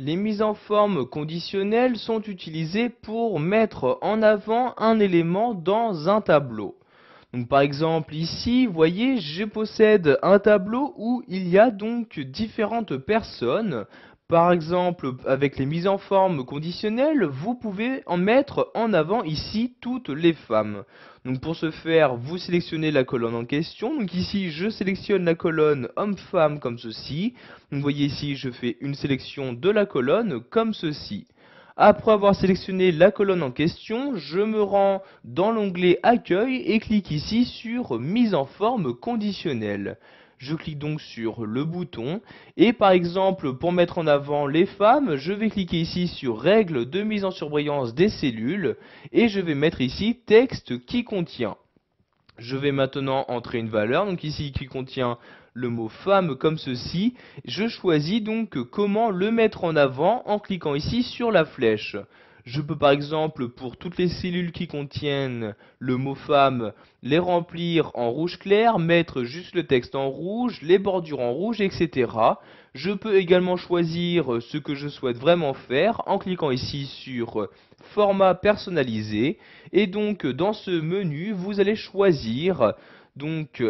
Les mises en forme conditionnelles sont utilisées pour mettre en avant un élément dans un tableau. Donc par exemple ici, vous voyez, je possède un tableau où il y a donc différentes personnes. Par exemple, avec les mises en forme conditionnelles, vous pouvez en mettre en avant ici toutes les femmes. Donc pour ce faire, vous sélectionnez la colonne en question. Donc ici, je sélectionne la colonne homme-femme comme ceci. Donc vous voyez ici, je fais une sélection de la colonne comme ceci. Après avoir sélectionné la colonne en question, je me rends dans l'onglet Accueil et clique ici sur Mise en forme conditionnelle. Je clique donc sur le bouton et par exemple pour mettre en avant les femmes, je vais cliquer ici sur Règles de mise en surbrillance des cellules et je vais mettre ici Texte qui contient. Je vais maintenant entrer une valeur, donc ici qui contient le mot femme comme ceci. Je choisis donc comment le mettre en avant en cliquant ici sur la flèche. Je peux par exemple pour toutes les cellules qui contiennent le mot femme les remplir en rouge clair, mettre juste le texte en rouge, les bordures en rouge, etc. Je peux également choisir ce que je souhaite vraiment faire en cliquant ici sur format personnalisé et donc dans ce menu vous allez choisir donc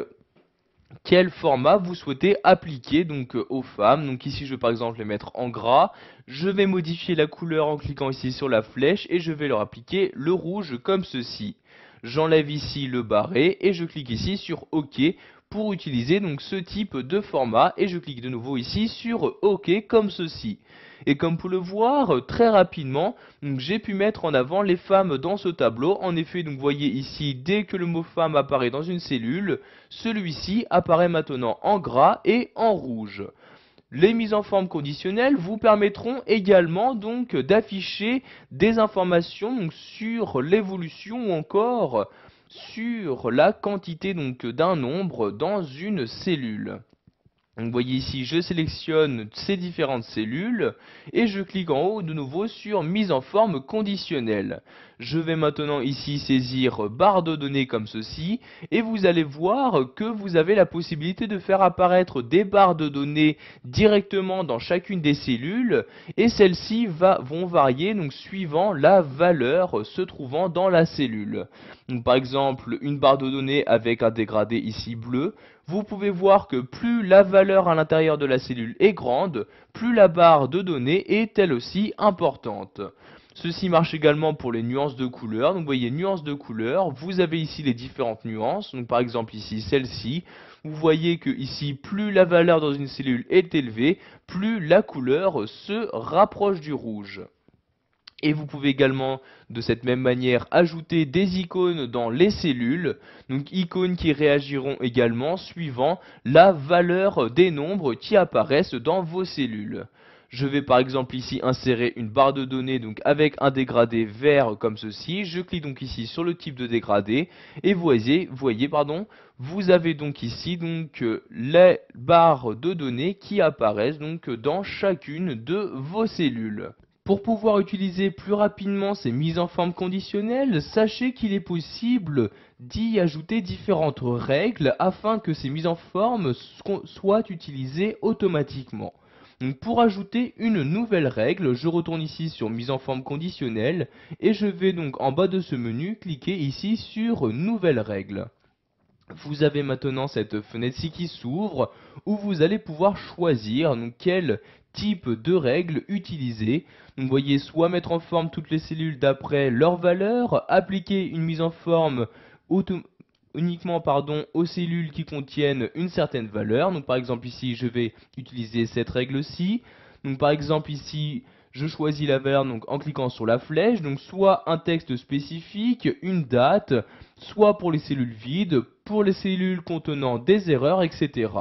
quel format vous souhaitez appliquer donc aux femmes. Donc ici je vais par exemple les mettre en gras. Je vais modifier la couleur en cliquant ici sur la flèche et je vais leur appliquer le rouge comme ceci. J'enlève ici le barré et je clique ici sur OK pour utiliser donc ce type de format et je clique de nouveau ici sur OK comme ceci. Et comme vous le voir très rapidement, j'ai pu mettre en avant les femmes dans ce tableau. En effet, donc vous voyez ici, dès que le mot femme apparaît dans une cellule, celui-ci apparaît maintenant en gras et en rouge. Les mises en forme conditionnelles vous permettront également donc d'afficher des informations donc, sur l'évolution ou encore sur la quantité donc d'un nombre dans une cellule. Donc, vous voyez ici, je sélectionne ces différentes cellules et je clique en haut de nouveau sur mise en forme conditionnelle. Je vais maintenant ici saisir barre de données comme ceci et vous allez voir que vous avez la possibilité de faire apparaître des barres de données directement dans chacune des cellules et celles-ci vont varier donc suivant la valeur se trouvant dans la cellule. Donc, par exemple, une barre de données avec un dégradé ici bleu. Vous pouvez voir que plus la valeur à l'intérieur de la cellule est grande, plus la barre de données est elle aussi importante. Ceci marche également pour les nuances de couleurs. Donc vous voyez nuances de couleurs, vous avez ici les différentes nuances. Donc par exemple ici celle-ci, vous voyez que ici plus la valeur dans une cellule est élevée, plus la couleur se rapproche du rouge. Et vous pouvez également de cette même manière ajouter des icônes dans les cellules, donc icônes qui réagiront également suivant la valeur des nombres qui apparaissent dans vos cellules. Je vais par exemple ici insérer une barre de données donc avec un dégradé vert comme ceci. Je clique donc ici sur le type de dégradé et vous avez donc ici donc les barres de données qui apparaissent donc dans chacune de vos cellules. Pour pouvoir utiliser plus rapidement ces mises en forme conditionnelles, sachez qu'il est possible d'y ajouter différentes règles afin que ces mises en forme soient utilisées automatiquement. Donc pour ajouter une nouvelle règle, je retourne ici sur mise en forme conditionnelle et je vais donc en bas de ce menu cliquer ici sur nouvelle règle. Vous avez maintenant cette fenêtre-ci qui s'ouvre où vous allez pouvoir choisir donc, quel type de règle utiliser. Donc, vous voyez soit mettre en forme toutes les cellules d'après leur valeur, appliquer une mise en forme uniquement aux cellules qui contiennent une certaine valeur. Donc par exemple ici je vais utiliser cette règle-ci. Donc par exemple ici je choisis la valeur donc en cliquant sur la flèche, donc soit un texte spécifique, une date, soit pour les cellules vides, pour les cellules contenant des erreurs, etc.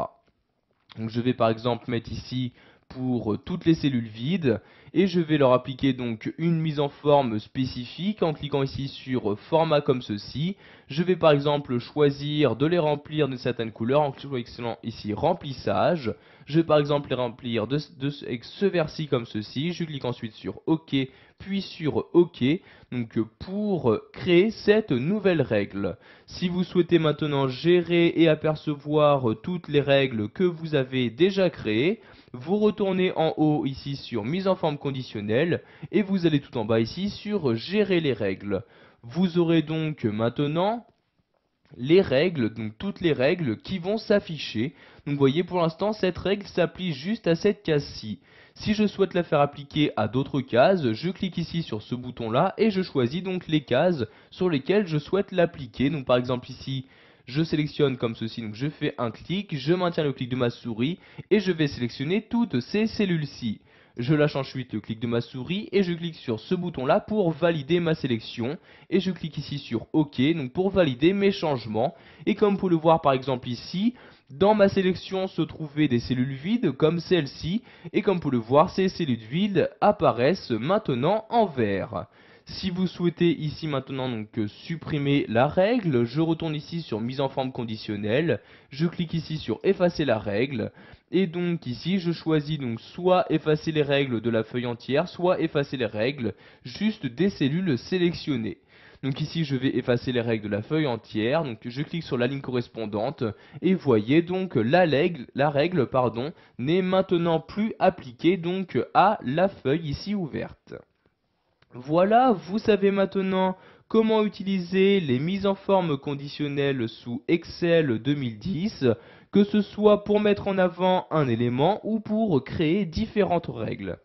Donc je vais par exemple mettre ici pour toutes les cellules vides et je vais leur appliquer donc une mise en forme spécifique en cliquant ici sur format comme ceci. Je vais par exemple choisir de les remplir de certaines couleurs en cliquant ici remplissage. Je vais par exemple les remplir avec ce vers-ci comme ceci. Je clique ensuite sur OK puis sur OK, donc pour créer cette nouvelle règle. Si vous souhaitez maintenant gérer et apercevoir toutes les règles que vous avez déjà créées, vous retournez en haut ici sur mise en forme conditionnelle et vous allez tout en bas ici sur gérer les règles. Vous aurez donc maintenant les règles, donc toutes les règles qui vont s'afficher. Donc vous voyez, pour l'instant cette règle s'applique juste à cette case-ci. Si je souhaite la faire appliquer à d'autres cases, je clique ici sur ce bouton là et je choisis donc les cases sur lesquelles je souhaite l'appliquer. Donc par exemple ici, je sélectionne comme ceci, donc je fais un clic, je maintiens le clic de ma souris et je vais sélectionner toutes ces cellules-ci. Je lâche ensuite le clic de ma souris et je clique sur ce bouton là pour valider ma sélection et je clique ici sur OK, donc pour valider mes changements. Et comme vous pouvez le voir par exemple ici, dans ma sélection se trouvaient des cellules vides comme celle-ci et comme vous pouvez le voir, ces cellules vides apparaissent maintenant en vert. Si vous souhaitez ici maintenant donc supprimer la règle, je retourne ici sur mise en forme conditionnelle, je clique ici sur effacer la règle et donc ici je choisis donc soit effacer les règles de la feuille entière, soit effacer les règles juste des cellules sélectionnées. Donc ici je vais effacer les règles de la feuille entière, donc je clique sur la ligne correspondante et voyez donc la règle n'est maintenant plus appliquée donc à la feuille ici ouverte. Voilà, vous savez maintenant comment utiliser les mises en forme conditionnelles sous Excel 2010, que ce soit pour mettre en avant un élément ou pour créer différentes règles.